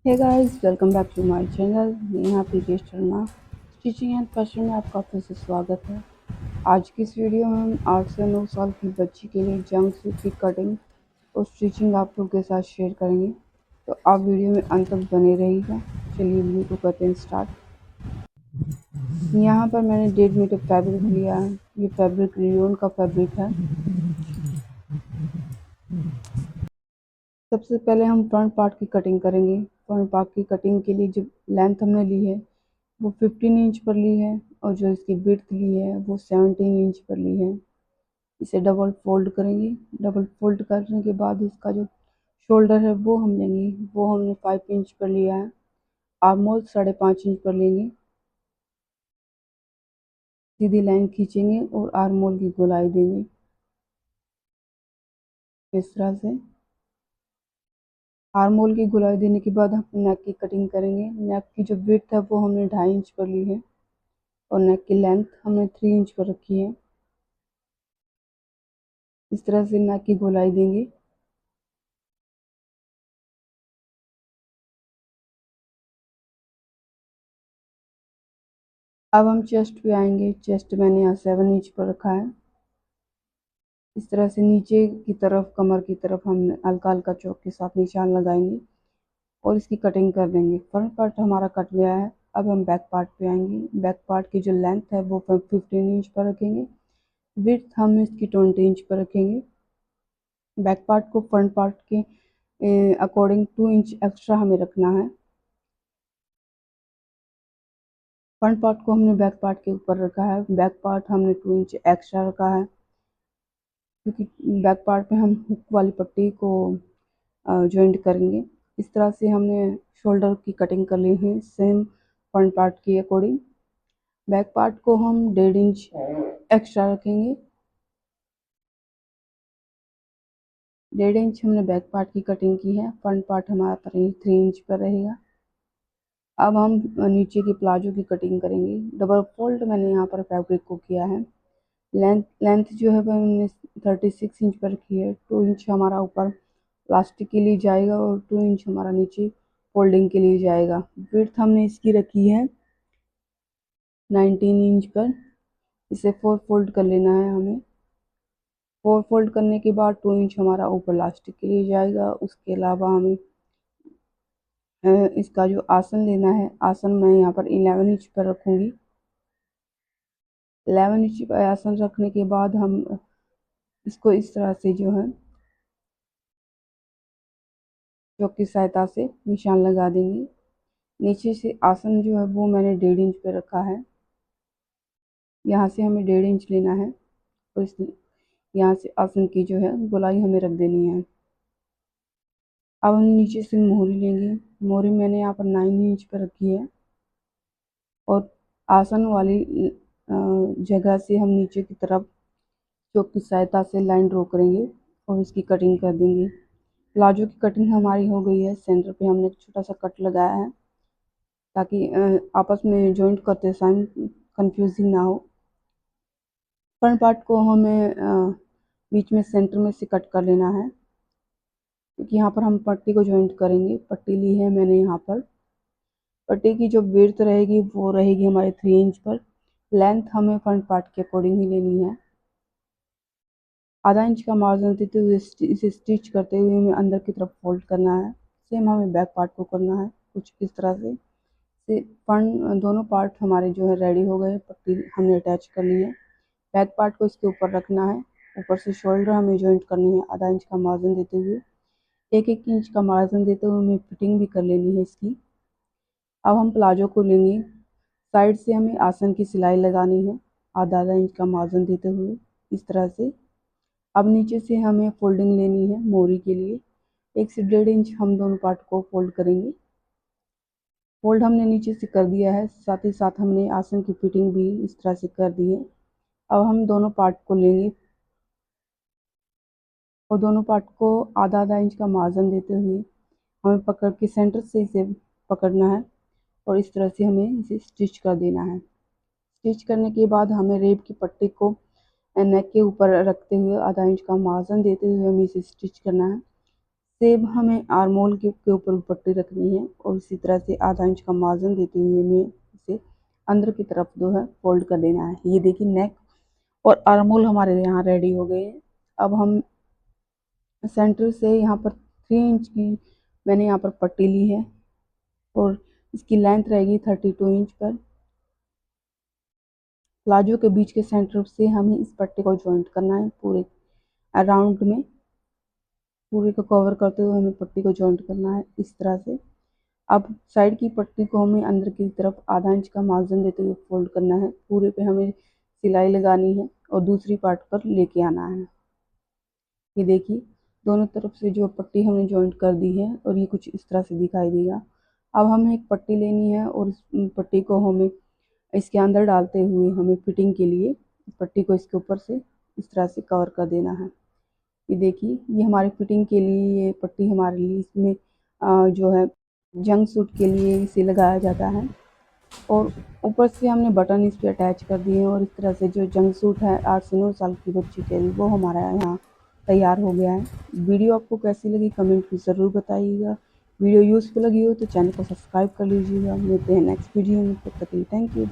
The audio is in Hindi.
Hey guys, welcome back to my channel. Neha Preeti Sharma stitching and fashion में आपका फिर से स्वागत है। आज की इस वीडियो में हम 8 से 9 साल की बच्ची के लिए जंप सूट की कटिंग और स्टिचिंग आप लोग के साथ शेयर करेंगे, तो आप वीडियो में अंत तक बने रहिएगा। चलिए वीडियो को करते हैं स्टार्ट। यहाँ पर मैंने 1.5 मीटर फैब्रिक लिया है। ये फैब्रिक रियोन का फैब्रिक है। सबसे पहले हम फ्रंट पार्ट की कटिंग करेंगे। फ्रंट पार्ट की कटिंग के लिए जो लेंथ हमने ली है वो 15 इंच पर ली है, और जो इसकी विड्थ ली है वो 17 इंच पर ली है। इसे डबल फोल्ड करेंगे। डबल फोल्ड करने के बाद इसका जो शोल्डर है वो हम लेंगे, वो हमने 5 इंच पर लिया है। आर्म होल 5.5 इंच पर लेंगे। सीधी लाइन खींचेंगे और आर्म होल की गोलाई देंगे इस तरह से। आर्म होल की गोलाई देने के बाद हम नेक की कटिंग करेंगे। नेक की जो विड्थ है वो हमने 2.5 इंच पर ली है, और नेक की लेंथ हमने 3 इंच पर रखी है। इस तरह से नेक की गोलाई देंगे। अब हम चेस्ट पे आएंगे। चेस्ट मैंने यहाँ 7 इंच पर रखा है। इस तरह से नीचे की तरफ, कमर की तरफ हम हल्का हल्का चौक के साथ निशान लगाएंगे और इसकी कटिंग कर देंगे। फ्रंट पार्ट हमारा कट गया है। अब हम बैक पार्ट पे आएंगे। बैक पार्ट की जो लेंथ है वो 15 इंच पर रखेंगे। विड्थ हम इसकी 20 इंच पर रखेंगे। बैक पार्ट को फ्रंट पार्ट के अकॉर्डिंग 2 इंच एक्स्ट्रा हमें रखना है। फ्रंट पार्ट को हमने बैक पार्ट के ऊपर रखा है। बैक पार्ट हमने 2 इंच एक्स्ट्रा रखा है, क्योंकि बैक पार्ट में हम हुक वाली पट्टी को जॉइंट करेंगे। इस तरह से हमने शोल्डर की कटिंग कर ली है सेम फ्रंट पार्ट के अकॉर्डिंग। बैक पार्ट को हम 1.5 इंच एक्स्ट्रा रखेंगे। 1.5 इंच हमने बैक पार्ट की कटिंग की है। फ्रंट पार्ट हमारा 3 इंच पर रहेगा। अब हम नीचे की प्लाजो की कटिंग करेंगे। डबल फोल्ड मैंने यहाँ पर फैब्रिक को किया है। लेंथ जो है वह हमने 36 इंच पर रखी है। 2 इंच हमारा ऊपर प्लास्टिक के लिए जाएगा और 2 इंच हमारा नीचे फोल्डिंग के लिए जाएगा। विड्थ हमने इसकी रखी है 19 इंच पर। इसे 4 फोल्ड कर लेना है हमें। 4 फोल्ड करने के बाद 2 इंच हमारा ऊपर प्लास्टिक के लिए जाएगा। उसके अलावा हमें इसका जो आसन लेना है, आसन मैं यहाँ पर 11 इंच पर रखूँगी। 11 इंच पर आसन रखने के बाद हम इसको इस तरह से जो है चौक की सहायता से निशान लगा देंगे। नीचे से आसन जो है वो मैंने 1.5 इंच पे रखा है। यहाँ से हमें 1.5 इंच लेना है, और इस यहाँ से आसन की जो है गोलाई हमें रख देनी है। अब हम नीचे से मोहरी लेंगे। मोहरी मैंने यहाँ पर 9 इंच पर रखी है, और आसन वाली जगह से हम नीचे की तरफ चौक की सहायता से लाइन ड्रॉ करेंगे और इसकी कटिंग कर देंगे। प्लाजो की कटिंग हमारी हो गई है। सेंटर पे हमने एक छोटा सा कट लगाया है, ताकि आपस में जॉइंट करते टाइम कंफ्यूजिंग ना हो। फ्रंट पार्ट को हमें बीच में सेंटर में से कट कर लेना है, क्योंकि यहाँ पर हम पट्टी को जॉइंट करेंगे। पट्टी ली है मैंने यहाँ पर। पट्टी की जो विड्थ रहेगी वो रहेगी हमारे 3 इंच पर। लेंथ हमें फ्रंट पार्ट के अकॉर्डिंग ही लेनी है। आधा इंच का मार्जिन देते हुए इसे स्टिच करते हुए हमें अंदर की तरफ फोल्ड करना है। सेम हमें बैक पार्ट को करना है कुछ इस तरह से फ्रंट दोनों पार्ट हमारे जो है रेडी हो गए। पट्टी हमने अटैच कर ली है। बैक पार्ट को इसके ऊपर रखना है। ऊपर से शोल्डर हमें जॉइंट करनी है आधा इंच का मार्जिन देते हुए। 1-1 इंच का मार्जिन देते हुए हमें फिटिंग भी कर लेनी है इसकी। अब हम प्लाजो को लेंगे। साइड से हमें आसन की सिलाई लगानी है आधा आधा इंच का मार्जिन देते हुए इस तरह से। अब नीचे से हमें फोल्डिंग लेनी है मोरी के लिए। 1 से 1.5 इंच हम दोनों पार्ट को फोल्ड करेंगे। फोल्ड हमने नीचे से कर दिया है, साथ ही साथ हमने आसन की फिटिंग भी इस तरह से कर दी है। अब हम दोनों पार्ट को लेंगे और दोनों पार्ट को आधा आधा इंच का मार्जिन देते हुए हमें पकड़ के सेंटर से इसे पकड़ना है, और इस तरह से हमें इसे स्टिच कर देना है। स्टिच करने के बाद हमें रेब की पट्टी को नेक के ऊपर रखते हुए आधा इंच का मार्जिन देते हुए हमें इसे स्टिच करना है। सेम हमें आर्मोल के ऊपर पट्टी रखनी है और इसी तरह से आधा इंच का मार्जिन देते हुए हमें इसे अंदर की तरफ जो है फोल्ड कर देना है। ये देखिए नेक और आर्मोल हमारे यहाँ रेडी हो गए हैं। अब हम सेंटर से यहाँ पर 3 इंच की मैंने यहाँ पर पट्टी ली है और इसकी लेंथ रहेगी 32 इंच पर। प्लाजो के बीच के सेंटर से हमें इस पट्टी को जॉइंट करना है। पूरे अराउंड में पूरे को कवर करते हुए हमें पट्टी को जॉइंट करना है इस तरह से। अब साइड की पट्टी को हमें अंदर की तरफ आधा इंच का मार्जिन देते हुए फोल्ड करना है। पूरे पे हमें सिलाई लगानी है और दूसरी पार्ट पर लेके आना है। ये देखिए दोनों तरफ से जो पट्टी हमने जॉइंट कर दी है और ये कुछ इस तरह से दिखाई देगा। अब हमें एक पट्टी लेनी है और इस पट्टी को हमें इसके अंदर डालते हुए हमें फिटिंग के लिए पट्टी को इसके ऊपर से इस तरह से कवर कर देना है। ये देखिए ये हमारी फिटिंग के लिए ये पट्टी हमारे लिए इसमें जो है जंग सूट के लिए इसे लगाया जाता है और ऊपर से हमने बटन इस पे अटैच कर दिए हैं और इस तरह से जो जंग सूट है 8 से 9 साल की बच्ची के लिए वो हमारा यहाँ तैयार हो गया है। वीडियो आपको कैसी लगी कमेंट में ज़रूर बताइएगा। वीडियो यूज़फुल लगी हो तो चैनल को सब्सक्राइब कर लीजिएगा। मिलते हैं नेक्स्ट वीडियो में, तब तक के लिए थैंक यू।